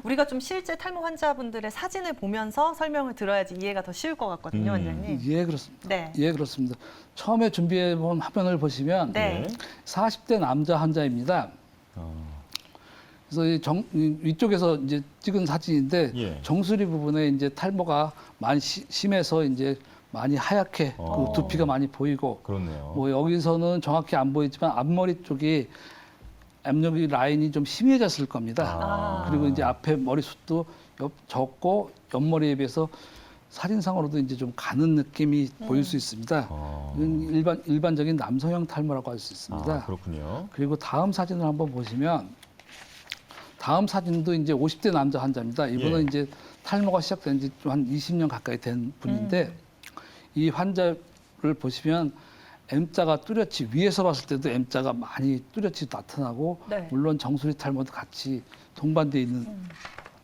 우리가 좀 실제 탈모 환자분들의 사진을 보면서 설명을 들어야지 이해가 더 쉬울 것 같거든요, 원장님. 예, 그렇습니다. 네. 예, 그렇습니다. 처음에 준비해본 화면을 보시면 네. 40대 남자 환자입니다. 그래서 위쪽에서 이제 찍은 사진인데 예. 정수리 부분에 이제 탈모가 많이 심해서 이제 많이 하얗게 그 두피가 많이 보이고 그렇네요. 뭐 여기서는 정확히 안 보이지만 앞머리 쪽이 앞머리 라인이 좀 심해졌을 겁니다. 그리고 이제 앞에 머리숱도 적고 옆머리에 비해서 사진상으로도 이제 좀 가는 느낌이 보일 수 있습니다. 이건 일반적인 남성형 탈모라고 할 수 있습니다. 아, 그렇군요. 그리고 다음 사진을 한번 보시면 다음 사진도 이제 50대 남자 환자입니다. 이분은 예. 이제 탈모가 시작된 지 한 20년 가까이 된 분인데 이 환자를 보시면 M자가 뚜렷이 위에서 봤을 때도 M자가 많이 뚜렷이 나타나고 네. 물론 정수리 탈모도 같이 동반되어 있는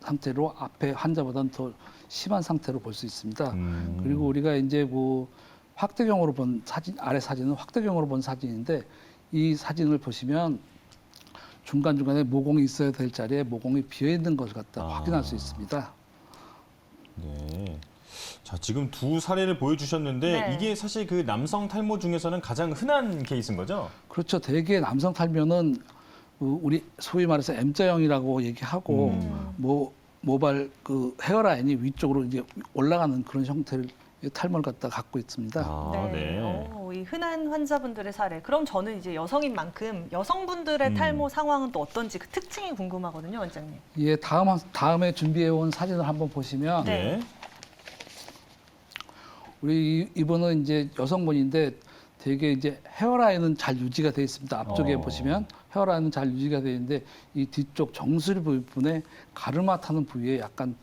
상태로 앞에 환자보다는 더 심한 상태로 볼 수 있습니다. 그리고 우리가 이제 뭐 확대경으로 본 사진, 아래 사진은 확대경으로 본 사진인데 이 사진을 보시면 중간중간에 모공이 있어야 될 자리에 모공이 비어 있는 것을 갖다 확인할 수 있습니다. 네. 자, 지금 두 사례를 보여주셨는데 네. 이게 사실 그 남성 탈모 중에서는 가장 흔한 케이스인 거죠? 그렇죠. 대개 남성 탈모는 우리 소위 말해서 M자형이라고 얘기하고 모발 그 헤어라인이 위쪽으로 이제 올라가는 그런 형태를 탈모를 갖고 있습니다. 아, 네. 이 흔한 환자분들의 사례. 그럼 저는 이제 여성인 만큼 여성분들의 탈모 상황은 또 어떤지 그 특징이 궁금하거든요, 원장님. 예, 다음에 준비해 온 사진을 한번 보시면 네. 우리 이분은 이제 여성분인데 되게 이제 헤어라인은 잘 유지가 되어 있습니다. 앞쪽에 보시면 헤어라인은 잘 유지가 되어 있는데 이 뒤쪽 정수리 부분에 가르마 타는 부위에 약간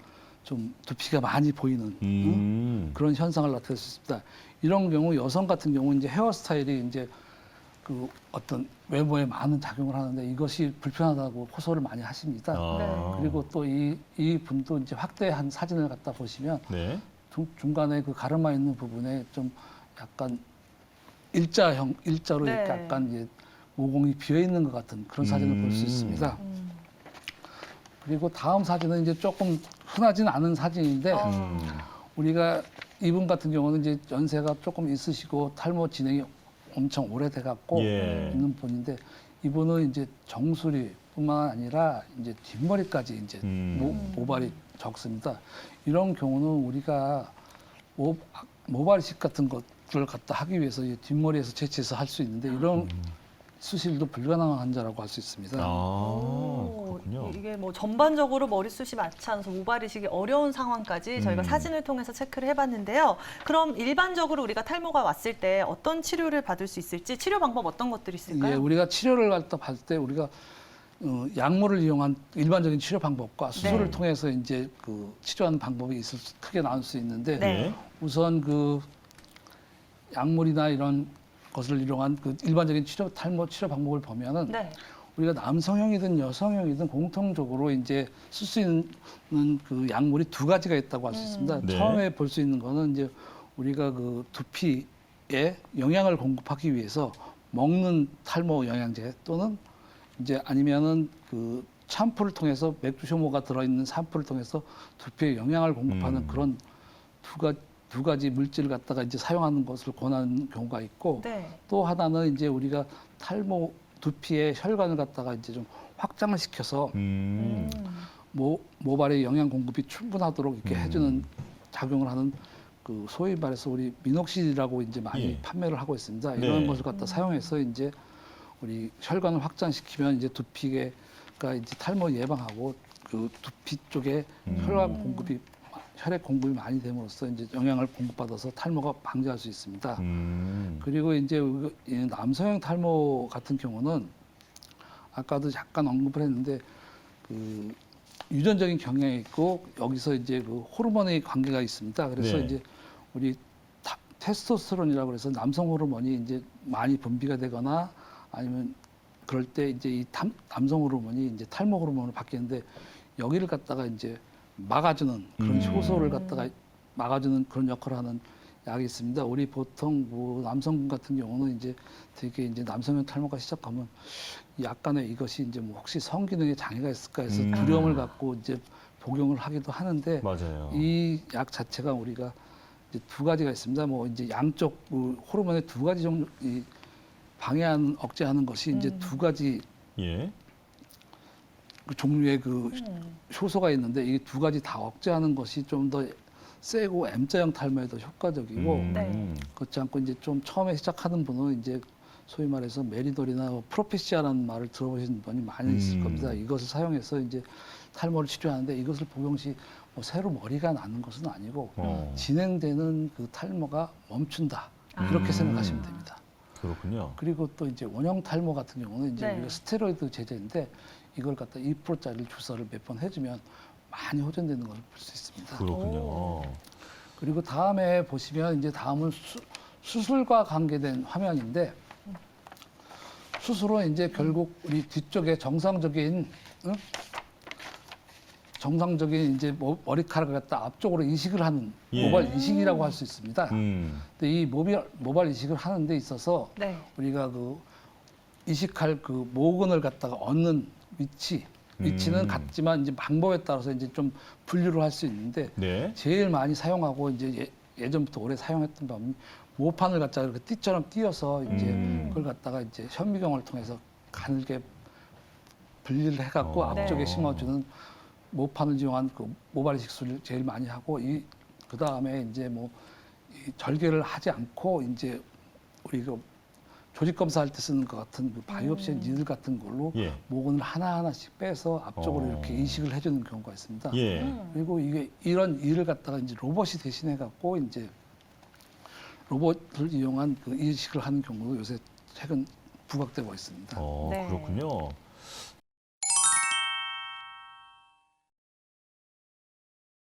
좀 두피가 많이 보이는 그런 현상을 나타낼 수 있습니다. 이런 경우 여성 같은 경우 이제 헤어스타일이 이제 그 어떤 외모에 많은 작용을 하는데 이것이 불편하다고 호소를 많이 하십니다. 그리고 또 이 분도 이제 확대한 사진을 갖다 보시면 네. 중간에 그 가르마 있는 부분에 좀 약간 일자로 네. 이렇게 약간 이제 모공이 비어 있는 것 같은 그런 사진을 볼 수 있습니다. 그리고 다음 사진은 이제 조금 흔하진 않은 사진인데 우리가 이분 같은 경우는 이제 연세가 조금 있으시고 탈모 진행이 엄청 오래돼 갖고 예. 있는 분인데 이분은 이제 정수리뿐만 아니라 이제 뒷머리까지 이제 모발이 적습니다. 이런 경우는 우리가 모발 이식 같은 것들을 갖다 하기 위해서 이 뒷머리에서 채취해서 할 수 있는데 이런 수술도 불가능한 환자라고 할 수 있습니다. 그렇군요. 이게 뭐 전반적으로 머리숱이 많지 않아서 모발 이식이 어려운 상황까지 저희가 사진을 통해서 체크를 해봤는데요. 그럼 일반적으로 우리가 탈모가 왔을 때 어떤 치료를 받을 수 있을지 치료 방법 어떤 것들이 있을까요? 예, 우리가 치료를 갖다 봤을 때 우리가 약물을 이용한 일반적인 치료 방법과 수술을 네. 통해서 이제 그 치료하는 방법이 크게 나눌 수 있는데 네. 우선 그 약물이나 이런 것을 이용한 그 일반적인 탈모 치료 방법을 보면은 네. 우리가 남성형이든 여성형이든 공통적으로 이제 쓸 수 있는 그 약물이 두 가지가 있다고 할 수 있습니다. 네. 처음에 볼 수 있는 거는 이제 우리가 그 두피에 영양을 공급하기 위해서 먹는 탈모 영양제 또는 이제 아니면은 그 샴푸를 통해서 맥주효모가 들어있는 샴푸를 통해서 두피에 영양을 공급하는 그런 두 가지 물질을 갖다가 이제 사용하는 것을 권하는 경우가 있고 네. 또 하나는 이제 우리가 탈모 두피의 혈관을 갖다가 이제 좀 확장을 시켜서 모발의 영양 공급이 충분하도록 이렇게 해주는 작용을 하는 그 소위 말해서 우리 미녹실이라고 이제 많이 예. 판매를 하고 있습니다. 네. 이런 것을 갖다 사용해서 이제 우리 혈관을 확장시키면 이제 두피가 이제 탈모 예방하고 그 두피 쪽에 혈액 공급이 많이 됨으로써 이제 영양을 공급받아서 탈모가 방지할 수 있습니다. 그리고 이제 이 남성형 탈모 같은 경우는 아까도 약간 언급을 했는데 그 유전적인 경향이 있고 여기서 이제 그 호르몬의 관계가 있습니다. 그래서 네. 이제 우리 테스토스테론이라고 해서 남성 호르몬이 이제 많이 분비가 되거나 아니면 그럴 때 이제 이 남성 호르몬이 이제 탈모 호르몬으로 바뀌는데 여기를 갖다가 이제 막아주는 그런 효소를 갖다가 막아주는 그런 역할을 하는 약이 있습니다. 우리 보통 뭐 남성분 같은 경우는 이제 되게 이제 남성형 탈모가 시작하면 약간의 이것이 이제 뭐 혹시 성기능에 장애가 있을까 해서 두려움을 갖고 이제 복용을 하기도 하는데 맞아요. 이 약 자체가 우리가 이제 두 가지가 있습니다. 뭐 이제 양쪽 그 호르몬의 두 가지 종류 이 방해하는 억제하는 것이 이제 두 가지 예. 그 종류의 그 효소가 있는데 이 두 가지 다 억제하는 것이 좀 더 세고 M자형 탈모에 더 효과적이고 네. 그렇지 않고 이제 좀 처음에 시작하는 분은 이제 소위 말해서 메리돌이나 뭐 프로페시아라는 말을 들어보신 분이 많이 있을 겁니다. 이것을 사용해서 이제 탈모를 치료하는데 이것을 복용 시 뭐 새로 머리가 나는 것은 아니고 진행되는 그 탈모가 멈춘다. 이렇게 생각하시면 됩니다. 그렇군요. 그리고 또 이제 원형 탈모 같은 경우는 이제 네. 우리가 스테로이드 제제인데 이걸 갖다 2%짜리 주사를 몇 번 해주면 많이 호전되는 걸 볼 수 있습니다. 그렇군요. 그리고 다음에 보시면 이제 다음은 수술과 관계된 화면인데 수술은 이제 결국 우리 뒤쪽에 정상적인 정상적인 이제 머리카락을 갖다 앞쪽으로 이식을 하는 예. 모발 이식이라고 할 수 있습니다. 음. 근데 이 모발 이식을 하는 데 있어서 네. 우리가 그 이식할 그 모근을 갖다가 얻는 위치는 같지만 이제 방법에 따라서 이제 좀 분류를 할 수 있는데 네. 제일 많이 사용하고 이제 예전부터 오래 사용했던 방법이 모판을 갖다가 이렇게 띠처럼 띄어서 이제 그걸 갖다가 이제 현미경을 통해서 가늘게 분리를 해갖고 앞쪽에 네. 심어주는 모판을 이용한 그 모발 이식술을 제일 많이 하고 그 다음에 이제 뭐 이 절개를 하지 않고 이제 우리 그 조직 검사할 때 쓰는 것 같은 그 바이옵시 니들 같은 걸로 예. 모근을 하나하나씩 빼서 앞쪽으로 이렇게 이식을 해주는 경우가 있습니다. 예. 그리고 이게 이런 일을 갖다가 이제 로봇이 대신해 갖고 이제 로봇을 이용한 그 이식을 하는 경우도 요새 최근 부각되고 있습니다. 네. 그렇군요.